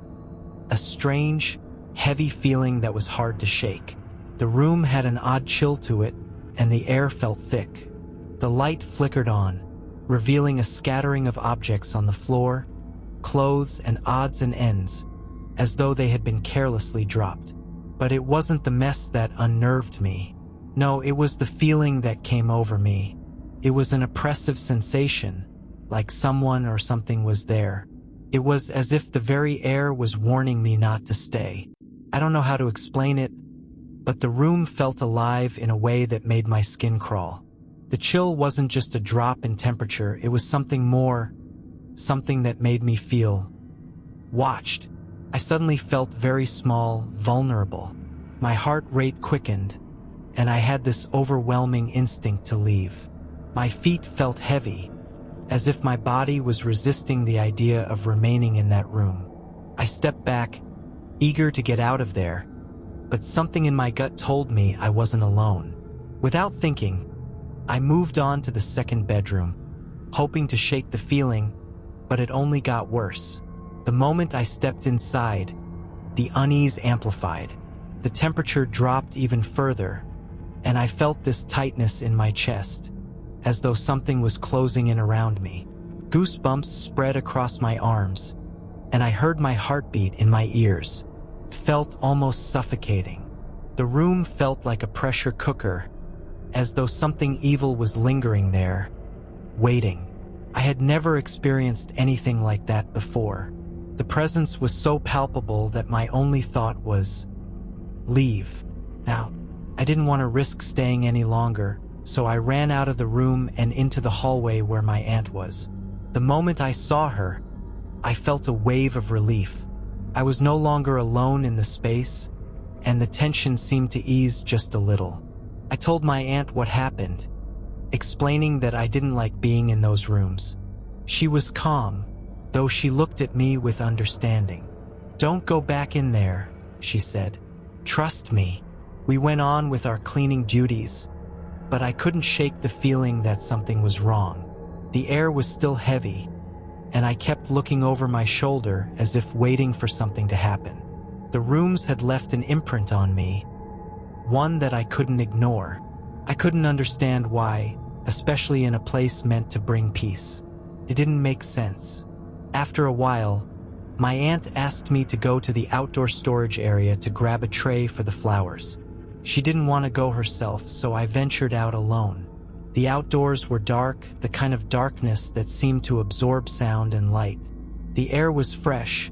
a strange, heavy feeling that was hard to shake. The room had an odd chill to it, and the air felt thick. The light flickered on, revealing a scattering of objects on the floor, clothes and odds and ends, as though they had been carelessly dropped. But it wasn't the mess that unnerved me. No, it was the feeling that came over me. It was an oppressive sensation, like someone or something was there. It was as if the very air was warning me not to stay. I don't know how to explain it, but the room felt alive in a way that made my skin crawl. The chill wasn't just a drop in temperature, it was something more, something that made me feel watched. I suddenly felt very small, vulnerable. My heart rate quickened, and I had this overwhelming instinct to leave. My feet felt heavy, as if my body was resisting the idea of remaining in that room. I stepped back, eager to get out of there, but something in my gut told me I wasn't alone. Without thinking, I moved on to the second bedroom, hoping to shake the feeling, but it only got worse. The moment I stepped inside, the unease amplified. The temperature dropped even further, and I felt this tightness in my chest, as though something was closing in around me. Goosebumps spread across my arms, and I heard my heartbeat in my ears. It felt almost suffocating. The room felt like a pressure cooker, as though something evil was lingering there, waiting. I had never experienced anything like that before. The presence was so palpable that my only thought was, leave. Now, I didn't want to risk staying any longer, so I ran out of the room and into the hallway where my aunt was. The moment I saw her, I felt a wave of relief. I was no longer alone in the space, and the tension seemed to ease just a little. I told my aunt what happened, explaining that I didn't like being in those rooms. She was calm, though she looked at me with understanding. "Don't go back in there," she said. "Trust me." We went on with our cleaning duties, but I couldn't shake the feeling that something was wrong. The air was still heavy, and I kept looking over my shoulder as if waiting for something to happen. The rooms had left an imprint on me, one that I couldn't ignore. I couldn't understand why, especially in a place meant to bring peace. It didn't make sense. After a while, my aunt asked me to go to the outdoor storage area to grab a tray for the flowers. She didn't want to go herself, so I ventured out alone. The outdoors were dark, the kind of darkness that seemed to absorb sound and light. The air was fresh,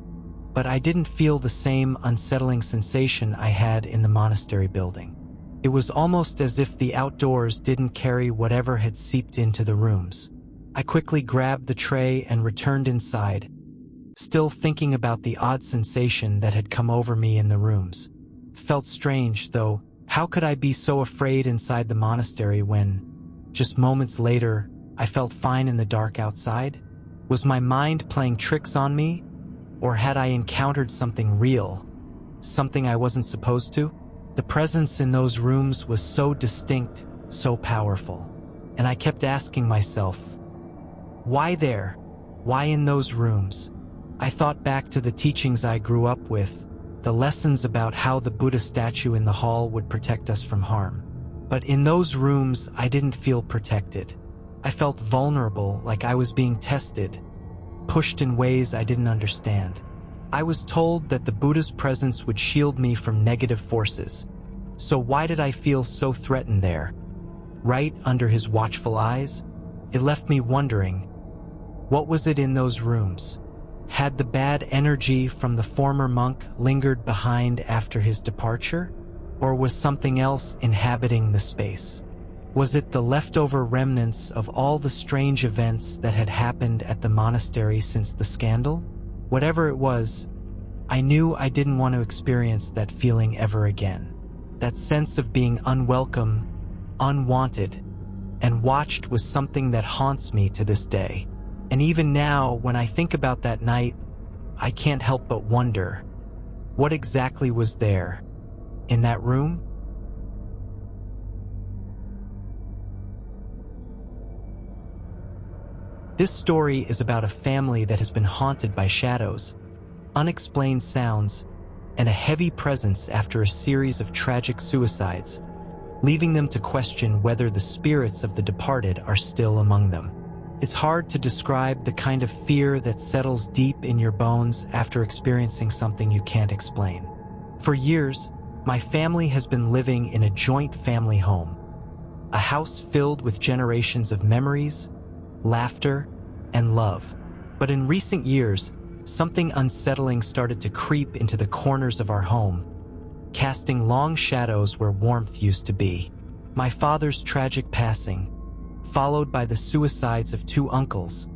but I didn't feel the same unsettling sensation I had in the monastery building. It was almost as if the outdoors didn't carry whatever had seeped into the rooms. I quickly grabbed the tray and returned inside, still thinking about the odd sensation that had come over me in the rooms. It felt strange, though. How could I be so afraid inside the monastery when, just moments later, I felt fine in the dark outside? Was my mind playing tricks on me? Or had I encountered something real? Something I wasn't supposed to? The presence in those rooms was so distinct, so powerful. And I kept asking myself, why there? Why in those rooms? I thought back to the teachings I grew up with, the lessons about how the Buddha statue in the hall would protect us from harm. But in those rooms, I didn't feel protected. I felt vulnerable, like I was being tested, pushed in ways I didn't understand. I was told that the Buddha's presence would shield me from negative forces. So why did I feel so threatened there? Right under his watchful eyes? It left me wondering, what was it in those rooms? Had the bad energy from the former monk lingered behind after his departure? Or was something else inhabiting the space? Was it the leftover remnants of all the strange events that had happened at the monastery since the scandal? Whatever it was, I knew I didn't want to experience that feeling ever again. That sense of being unwelcome, unwanted, and watched was something that haunts me to this day. And even now, when I think about that night, I can't help but wonder, what exactly was there in that room? This story is about a family that has been haunted by shadows, unexplained sounds, and a heavy presence after a series of tragic suicides, leaving them to question whether the spirits of the departed are still among them. It's hard to describe the kind of fear that settles deep in your bones after experiencing something you can't explain. For years, my family has been living in a joint family home, a house filled with generations of memories, laughter, and love. But in recent years, something unsettling started to creep into the corners of our home, casting long shadows where warmth used to be. My father's tragic passing, followed by the suicides of 2 uncles,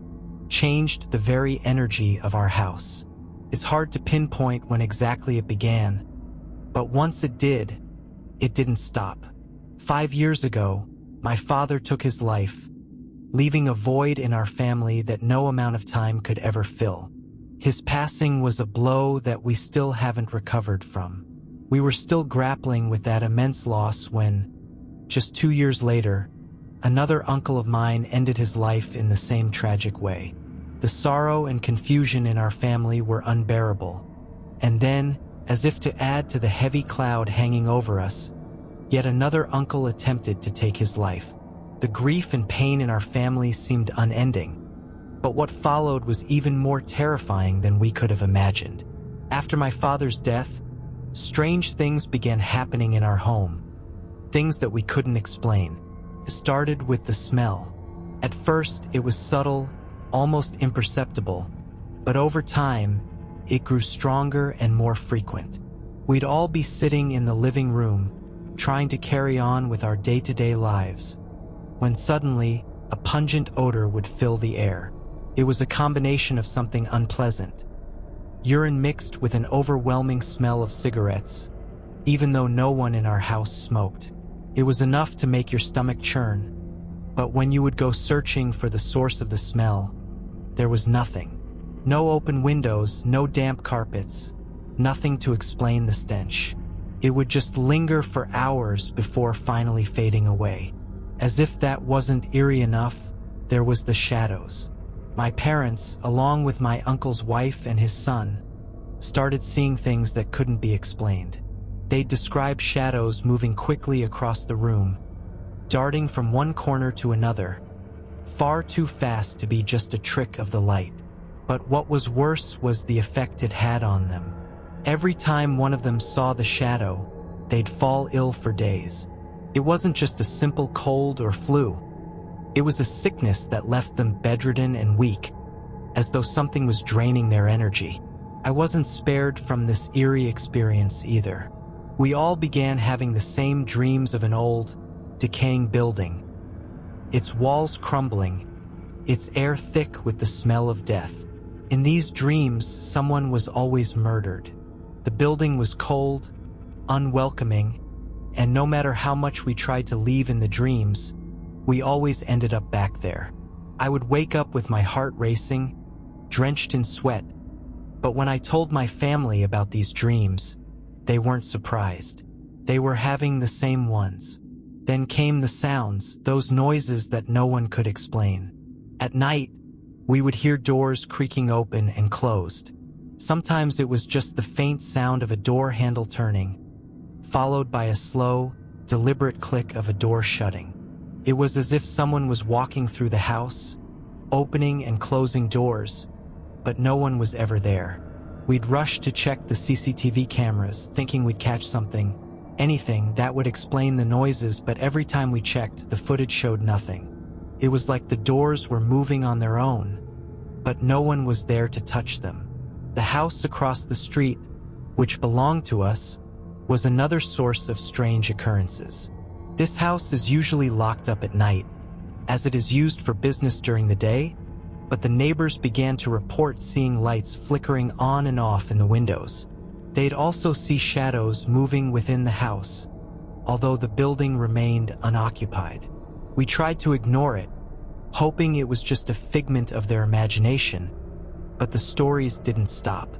changed the very energy of our house. It's hard to pinpoint when exactly it began, but once it did, it didn't stop. 5 years ago, my father took his life, leaving a void in our family that no amount of time could ever fill. His passing was a blow that we still haven't recovered from. We were still grappling with that immense loss when, just 2 years later, another uncle of mine ended his life in the same tragic way. The sorrow and confusion in our family were unbearable. And then, as if to add to the heavy cloud hanging over us, yet another uncle attempted to take his life. The grief and pain in our family seemed unending. But what followed was even more terrifying than we could have imagined. After my father's death, strange things began happening in our home, things that we couldn't explain. It started with the smell. At first, it was subtle, almost imperceptible, but over time, it grew stronger and more frequent. We'd all be sitting in the living room, trying to carry on with our day-to-day lives, when suddenly, a pungent odor would fill the air. It was a combination of something unpleasant. Urine mixed with an overwhelming smell of cigarettes, even though no one in our house smoked. It was enough to make your stomach churn, but when you would go searching for the source of the smell, there was nothing. No open windows, no damp carpets, nothing to explain the stench. It would just linger for hours before finally fading away. As if that wasn't eerie enough, there was the shadows. My parents, along with my uncle's wife and his son, started seeing things that couldn't be explained. They'd describe shadows moving quickly across the room, darting from one corner to another, far too fast to be just a trick of the light. But what was worse was the effect it had on them. Every time one of them saw the shadow, they'd fall ill for days. It wasn't just a simple cold or flu. It was a sickness that left them bedridden and weak, as though something was draining their energy. I wasn't spared from this eerie experience either. We all began having the same dreams of an old, decaying building, its walls crumbling, its air thick with the smell of death. In these dreams, someone was always murdered. The building was cold, unwelcoming, and no matter how much we tried to leave in the dreams, we always ended up back there. I would wake up with my heart racing, drenched in sweat, but when I told my family about these dreams, they weren't surprised. They were having the same ones. Then came the sounds, those noises that no one could explain. At night, we would hear doors creaking open and closed. Sometimes it was just the faint sound of a door handle turning, followed by a slow, deliberate click of a door shutting. It was as if someone was walking through the house, opening and closing doors, but no one was ever there. We'd rush to check the CCTV cameras, thinking we'd catch something, anything that would explain the noises, but every time we checked, the footage showed nothing. It was like the doors were moving on their own, but no one was there to touch them. The house across the street, which belonged to us, was another source of strange occurrences. This house is usually locked up at night, as it is used for business during the day, but the neighbors began to report seeing lights flickering on and off in the windows. They'd also see shadows moving within the house, although the building remained unoccupied. We tried to ignore it, hoping it was just a figment of their imagination, but the stories didn't stop.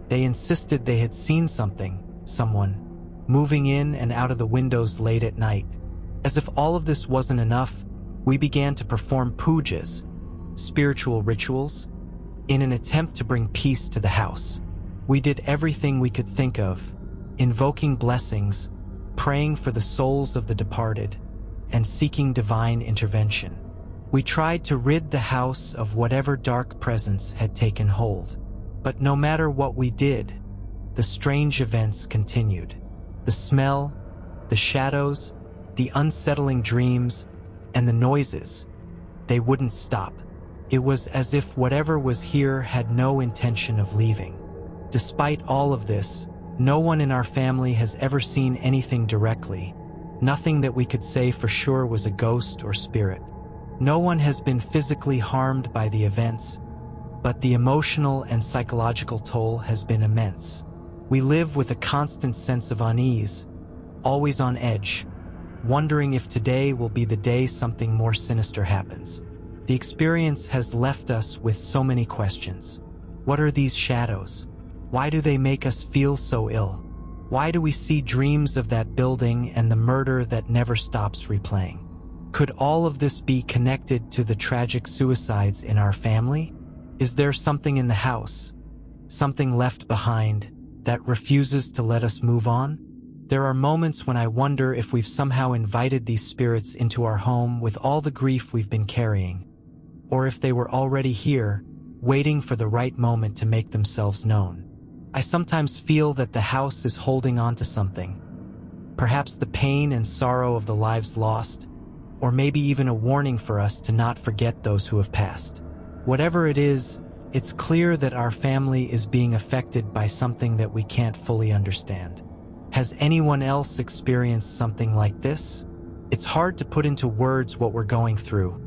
They insisted they had seen someone, moving in and out of the windows late at night. As if all of this wasn't enough, we began to perform pujas, spiritual rituals, in an attempt to bring peace to the house. We did everything we could think of, invoking blessings, praying for the souls of the departed, and seeking divine intervention. We tried to rid the house of whatever dark presence had taken hold. But no matter what we did, the strange events continued. The smell, the shadows, the unsettling dreams, and the noises, they wouldn't stop. It was as if whatever was here had no intention of leaving. Despite all of this, no one in our family has ever seen anything directly. Nothing that we could say for sure was a ghost or spirit. No one has been physically harmed by the events, but the emotional and psychological toll has been immense. We live with a constant sense of unease, always on edge, wondering if today will be the day something more sinister happens. The experience has left us with so many questions. What are these shadows? Why do they make us feel so ill? Why do we see dreams of that building and the murder that never stops replaying? Could all of this be connected to the tragic suicides in our family? Is there something in the house, something left behind, that refuses to let us move on? There are moments when I wonder if we've somehow invited these spirits into our home with all the grief we've been carrying, or if they were already here, waiting for the right moment to make themselves known. I sometimes feel that the house is holding on to something, perhaps the pain and sorrow of the lives lost, or maybe even a warning for us to not forget those who have passed. Whatever it is, it's clear that our family is being affected by something that we can't fully understand. Has anyone else experienced something like this? It's hard to put into words what we're going through,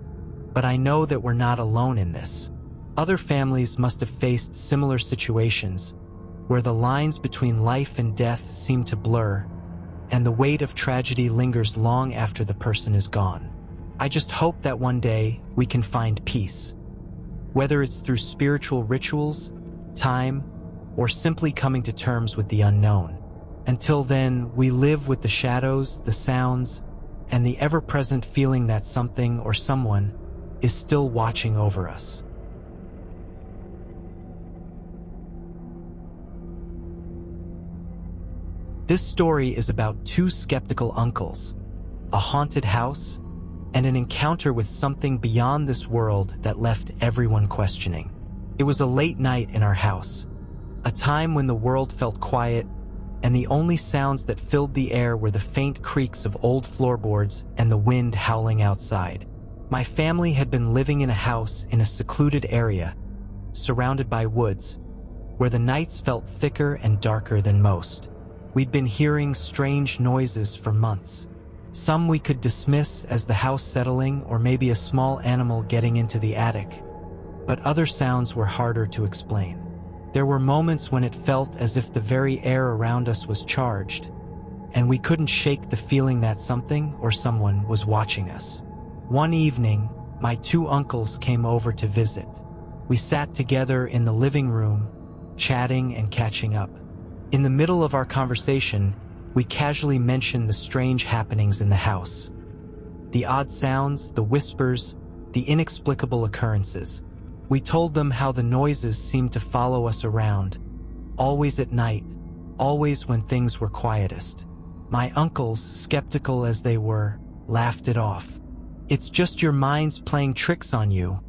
but I know that we're not alone in this. Other families must have faced similar situations, where the lines between life and death seem to blur, and the weight of tragedy lingers long after the person is gone. I just hope that one day we can find peace, whether it's through spiritual rituals, time, or simply coming to terms with the unknown. Until then, we live with the shadows, the sounds, and the ever-present feeling that something or someone is still watching over us. This story is about two skeptical uncles, a haunted house, and an encounter with something beyond this world that left everyone questioning. It was a late night in our house, a time when the world felt quiet, and the only sounds that filled the air were the faint creaks of old floorboards and the wind howling outside. My family had been living in a house in a secluded area, surrounded by woods, where the nights felt thicker and darker than most. We'd been hearing strange noises for months. Some we could dismiss as the house settling or maybe a small animal getting into the attic, but other sounds were harder to explain. There were moments when it felt as if the very air around us was charged, and we couldn't shake the feeling that something or someone was watching us. One evening, my two uncles came over to visit. We sat together in the living room, chatting and catching up. In the middle of our conversation, we casually mentioned the strange happenings in the house. The odd sounds, the whispers, the inexplicable occurrences. We told them how the noises seemed to follow us around, always at night, always when things were quietest. My uncles, skeptical as they were, laughed it off. "It's just your mind's playing tricks on you,"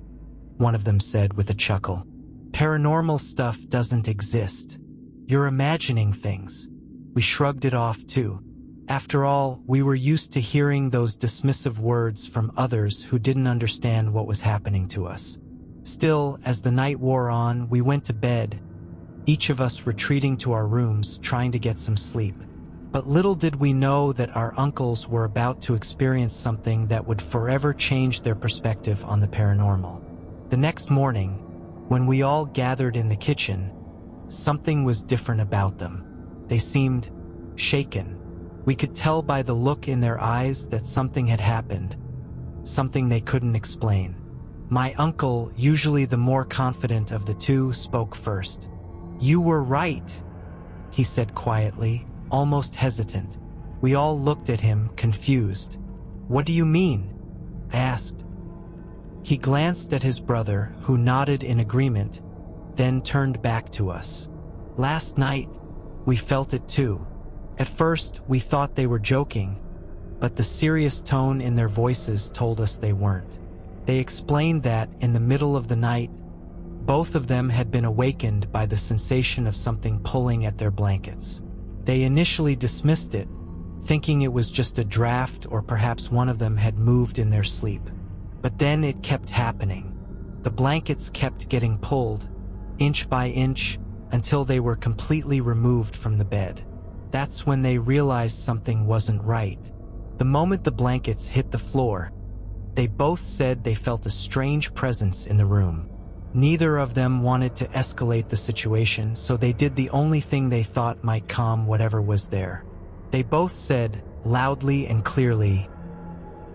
one of them said with a chuckle. "Paranormal stuff doesn't exist. You're imagining things." We shrugged it off too. After all, we were used to hearing those dismissive words from others who didn't understand what was happening to us. Still, as the night wore on, we went to bed, each of us retreating to our rooms, trying to get some sleep. But little did we know that our uncles were about to experience something that would forever change their perspective on the paranormal. The next morning, when we all gathered in the kitchen, something was different about them. They seemed shaken. We could tell by the look in their eyes that something had happened, something they couldn't explain. My uncle, usually the more confident of the two, spoke first. "You were right," he said quietly, almost hesitant. We all looked at him, confused. "What do you mean?" I asked. He glanced at his brother, who nodded in agreement, then turned back to us. "Last night, we felt it too. At first, we thought they were joking, but the serious tone in their voices told us they weren't. They explained that, in the middle of the night, both of them had been awakened by the sensation of something pulling at their blankets. They initially dismissed it, thinking it was just a draft or perhaps one of them had moved in their sleep. But then it kept happening. The blankets kept getting pulled, inch by inch, until they were completely removed from the bed. That's when they realized something wasn't right. The moment the blankets hit the floor, they both said they felt a strange presence in the room. Neither of them wanted to escalate the situation, so they did the only thing they thought might calm whatever was there. They both said, loudly and clearly,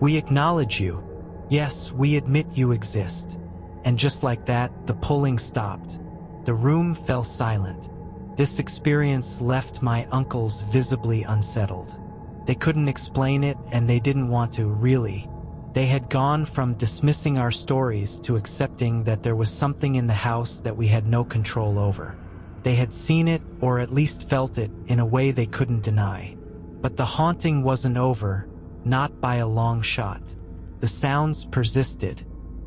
"We acknowledge you. Yes, we admit you exist." And just like that, the pulling stopped. The room fell silent. This experience left my uncles visibly unsettled. They couldn't explain it, and they didn't want to, really. They had gone from dismissing our stories to accepting that there was something in the house that we had no control over. They had seen it, or at least felt it, in a way they couldn't deny. But the haunting wasn't over, not by a long shot. The sounds persisted.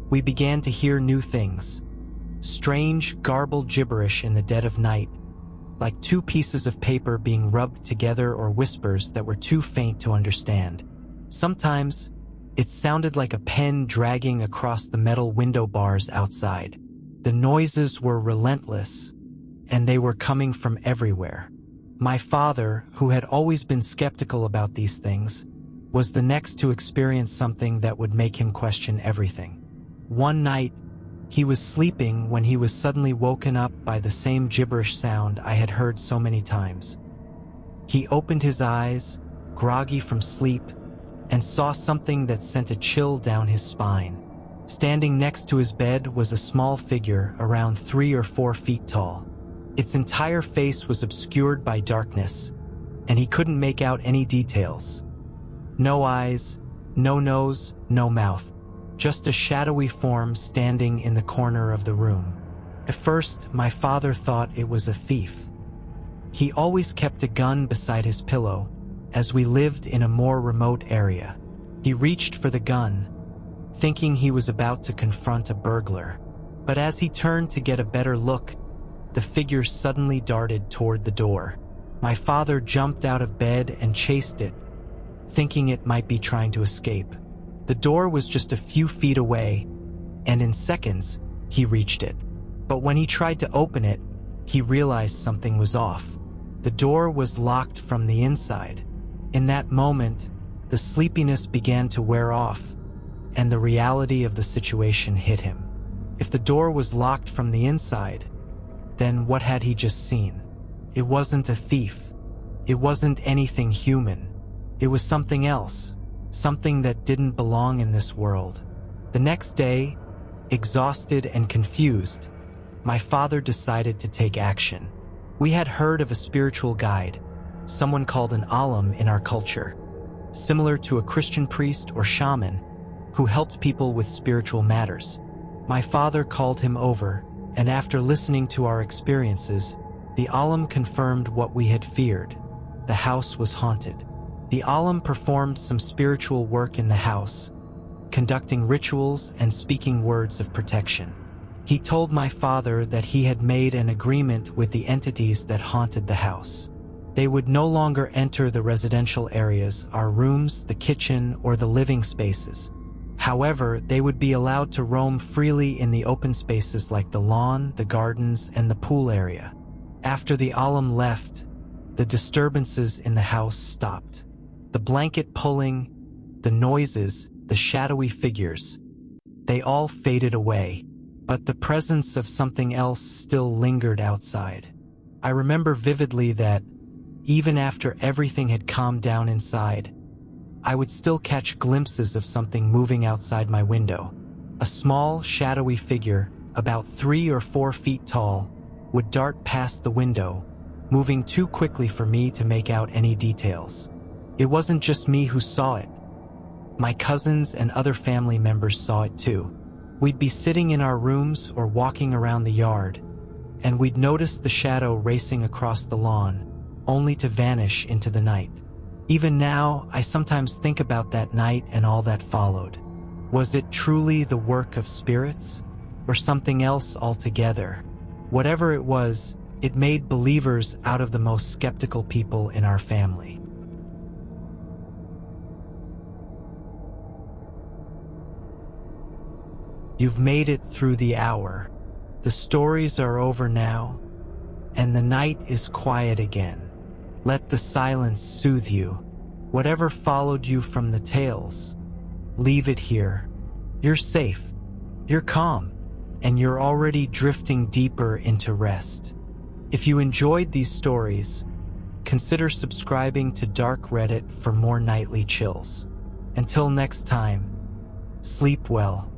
We began to hear new things. Strange, garbled gibberish in the dead of night, like two pieces of paper being rubbed together, or whispers that were too faint to understand. Sometimes, it sounded like a pen dragging across the metal window bars outside. The noises were relentless, and they were coming from everywhere. My father, who had always been skeptical about these things, was the next to experience something that would make him question everything. One night, he was sleeping when he was suddenly woken up by the same gibberish sound I had heard so many times. He opened his eyes, groggy from sleep, and saw something that sent a chill down his spine. Standing next to his bed was a small figure around 3 or 4 feet tall. Its entire face was obscured by darkness, and he couldn't make out any details. No eyes, No nose, no mouth. Just a shadowy form standing in the corner of the room. At first, my father thought it was a thief. He always kept a gun beside his pillow, as we lived in a more remote area. He reached for the gun, thinking he was about to confront a burglar. But as he turned to get a better look, the figure suddenly darted toward the door. My father jumped out of bed and chased it, thinking it might be trying to escape. The door was just a few feet away, and in seconds, he reached it. But when he tried to open it, he realized something was off. The door was locked from the inside. In that moment, the sleepiness began to wear off, and the reality of the situation hit him. If the door was locked from the inside, then what had he just seen? It wasn't a thief. It wasn't anything human. It was something else, something that didn't belong in this world. The next day, exhausted and confused, my father decided to take action. We had heard of a spiritual guide, someone called an alim in our culture, similar to a Christian priest or shaman who helped people with spiritual matters. My father called him over, and after listening to our experiences, the alim confirmed what we had feared. The house was haunted. The alim performed some spiritual work in the house, conducting rituals and speaking words of protection. He told my father that he had made an agreement with the entities that haunted the house. They would no longer enter the residential areas, our rooms, the kitchen, or the living spaces. However, they would be allowed to roam freely in the open spaces like the lawn, the gardens, and the pool area. After the alim left, the disturbances in the house stopped. The blanket pulling, the noises, the shadowy figures, they all faded away, but the presence of something else still lingered outside. I remember vividly that, even after everything had calmed down inside, I would still catch glimpses of something moving outside my window. A small, shadowy figure, about 3 or 4 feet tall, would dart past the window, moving too quickly for me to make out any details. It wasn't just me who saw it. My cousins and other family members saw it too. We'd be sitting in our rooms or walking around the yard, and we'd notice the shadow racing across the lawn, only to vanish into the night. Even now, I sometimes think about that night and all that followed. Was it truly the work of spirits, or something else altogether? Whatever it was, it made believers out of the most skeptical people in our family. You've made it through the hour. The stories are over now, and the night is quiet again. Let the silence soothe you. Whatever followed you from the tales, leave it here. You're safe, you're calm, and you're already drifting deeper into rest. If you enjoyed these stories, consider subscribing to Dark Reddit for more nightly chills. Until next time, sleep well.